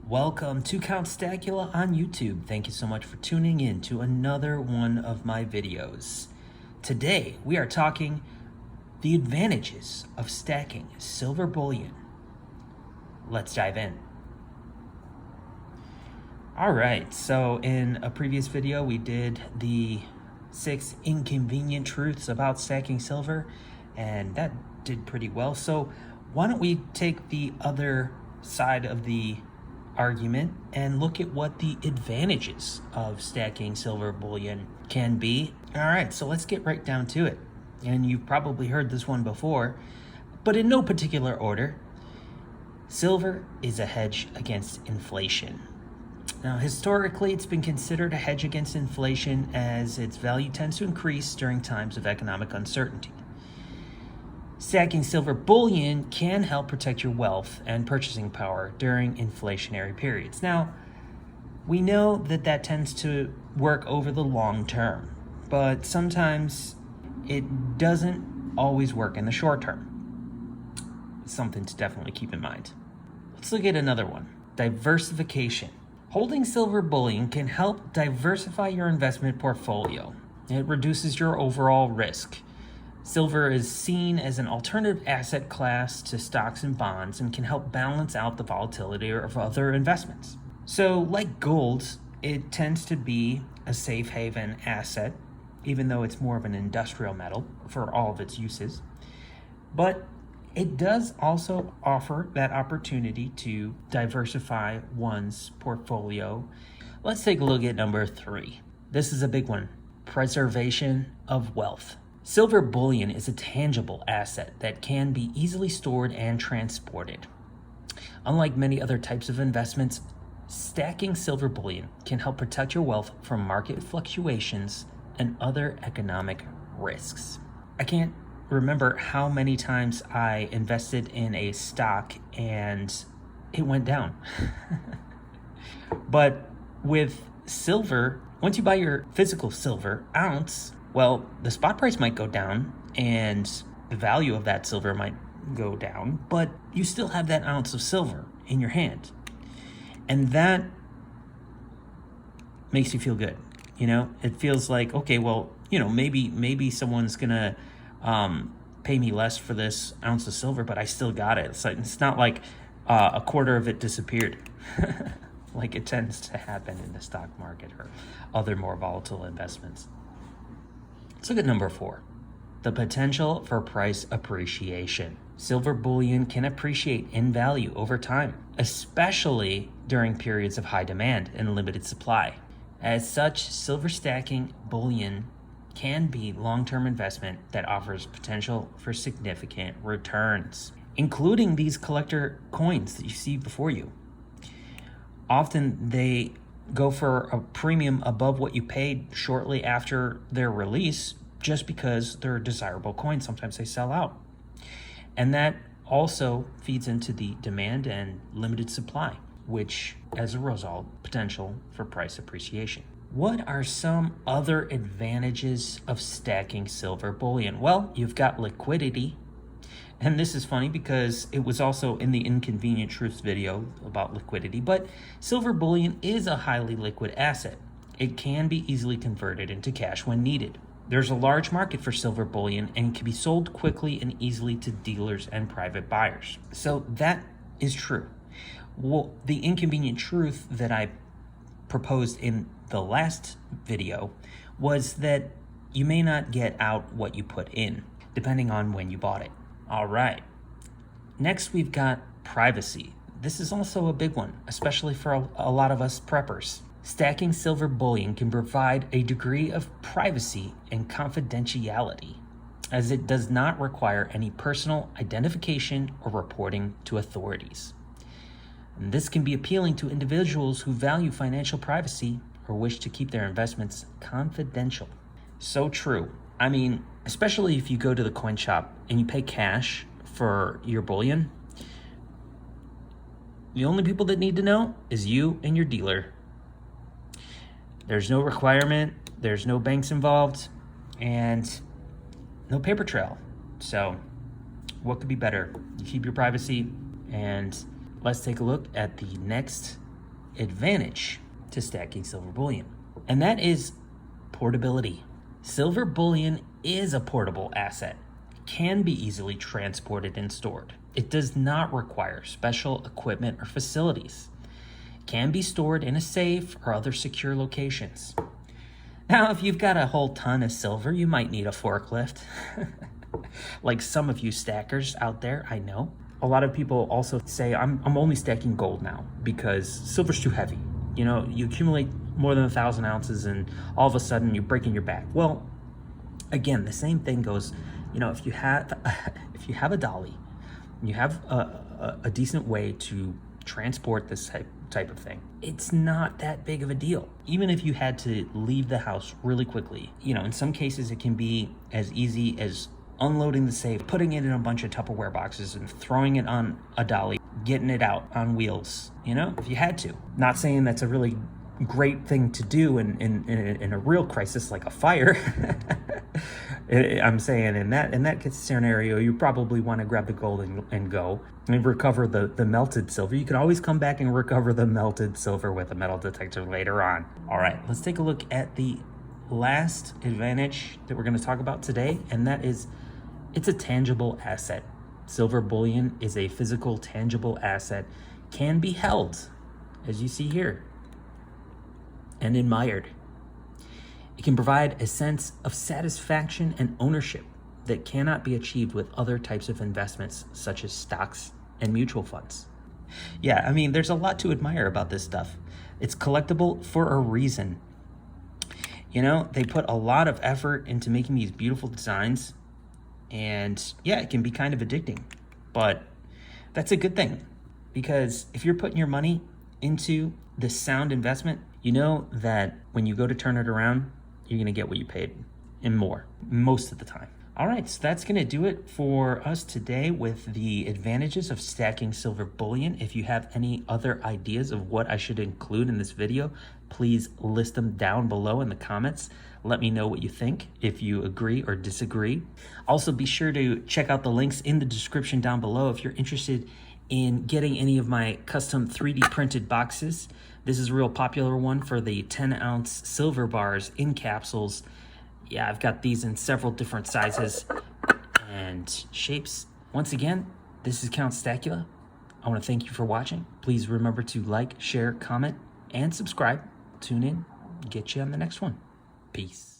Welcome to Count Stackula on YouTube. Thank you so much for tuning in to another one of my videos. Today we are talking the advantages of stacking silver bullion. Let's dive in. Alright, so in a previous video we did the 6 inconvenient truths about stacking silver, and that did pretty well. So why don't we take the other side of the argument and look at what the advantages of stacking silver bullion can be. All right, so let's get right down to it. And you've probably heard this one before, but in no particular order. Silver is a hedge against inflation. Now, historically, it's been considered a hedge against inflation as its value tends to increase during times of economic uncertainty. Stacking silver bullion can help protect your wealth and purchasing power during inflationary periods. Now, we know that tends to work over the long term, but sometimes it doesn't always work in the short term. It's something to definitely keep in mind. Let's look at another one, diversification. Holding silver bullion can help diversify your investment portfolio. It reduces your overall risk. Silver is seen as an alternative asset class to stocks and bonds and can help balance out the volatility of other investments. So, like gold, it tends to be a safe haven asset, even though it's more of an industrial metal for all of its uses. But it does also offer that opportunity to diversify one's portfolio. Let's take a look at number 3. This is a big one, preservation of wealth. Silver bullion is a tangible asset that can be easily stored and transported. Unlike many other types of investments, stacking silver bullion can help protect your wealth from market fluctuations and other economic risks. I can't remember how many times I invested in a stock and it went down. But with silver, once you buy your physical silver ounce, well, the spot price might go down and the value of that silver might go down, but you still have that ounce of silver in your hand. And that makes you feel good. You know, it feels like, okay, well, you know, maybe someone's gonna pay me less for this ounce of silver, but I still got it. It's not like a quarter of it disappeared like it tends to happen in the stock market or other more volatile investments. Let's look at number 4, the potential for price appreciation. Silver bullion can appreciate in value over time, especially during periods of high demand and limited supply. As such, silver stacking bullion can be long-term investment that offers potential for significant returns, including these collector coins that you see before you. Often they go for a premium above what you paid shortly after their release just because they're a desirable coin. Sometimes they sell out. And that also feeds into the demand and limited supply, which as a result, potential for price appreciation. What are some other advantages of stacking silver bullion? Well, you've got liquidity. And this is funny because it was also in the Inconvenient Truths video about liquidity, but silver bullion is a highly liquid asset. It can be easily converted into cash when needed. There's a large market for silver bullion and can be sold quickly and easily to dealers and private buyers. So that is true. Well, the inconvenient truth that I proposed in the last video was that you may not get out what you put in, depending on when you bought it. All right. Next, we've got privacy. This is also a big one, especially for a lot of us preppers. Stacking silver bullion can provide a degree of privacy and confidentiality, as it does not require any personal identification or reporting to authorities. And this can be appealing to individuals who value financial privacy or wish to keep their investments confidential. So true. I mean, especially if you go to the coin shop and you pay cash for your bullion, the only people that need to know is you and your dealer. There's no requirement, there's no banks involved, and no paper trail. So what could be better? You keep your privacy, and let's take a look at the next advantage to stacking silver bullion, and that is portability. Silver bullion is a portable asset. It can be easily transported and stored. It does not require special equipment or facilities. It can be stored in a safe or other secure locations. Now, if you've got a whole ton of silver, you might need a forklift. Like some of you stackers out there, I know. A lot of people also say, I'm only stacking gold now because silver's too heavy. You know, you accumulate more than 1,000 ounces and all of a sudden you're breaking your back. Well, again, the same thing goes, you know, if you have a dolly, you have a decent way to transport this type of thing, it's not that big of a deal. Even if you had to leave the house really quickly, you know, in some cases it can be as easy as unloading the safe, putting it in a bunch of Tupperware boxes and throwing it on a dolly, getting it out on wheels, you know, if you had to. Not saying that's a really great thing to do in a real crisis like a fire. I'm saying in that scenario, you probably want to grab the gold and go and recover the melted silver. You can always come back and recover the melted silver with a metal detector later on. All right, let's take a look at the last advantage that we're going to talk about today, and that is it's a tangible asset. Silver bullion is a physical, tangible asset, can be held, as you see here, and admired. It can provide a sense of satisfaction and ownership that cannot be achieved with other types of investments, such as stocks and mutual funds. Yeah, I mean, there's a lot to admire about this stuff. It's collectible for a reason. You know, they put a lot of effort into making these beautiful designs, and yeah, it can be kind of addicting, but that's a good thing, because if you're putting your money into this sound investment, you know that when you go to turn it around, you're going to get what you paid and more most of the time. All right, so that's going to do it for us today with the advantages of stacking silver bullion. If you have any other ideas of what I should include in this video, please list them down below in the comments. Let me know what you think, if you agree or disagree. Also, be sure to check out the links in the description down below if you're interested in getting any of my custom 3D printed boxes. This is a real popular one for the 10-ounce silver bars in capsules. Yeah, I've got these in several different sizes and shapes. Once again, this is Count Stackula. I want to thank you for watching. Please remember to like, share, comment, and subscribe. Tune in, get you on the next one. Peace.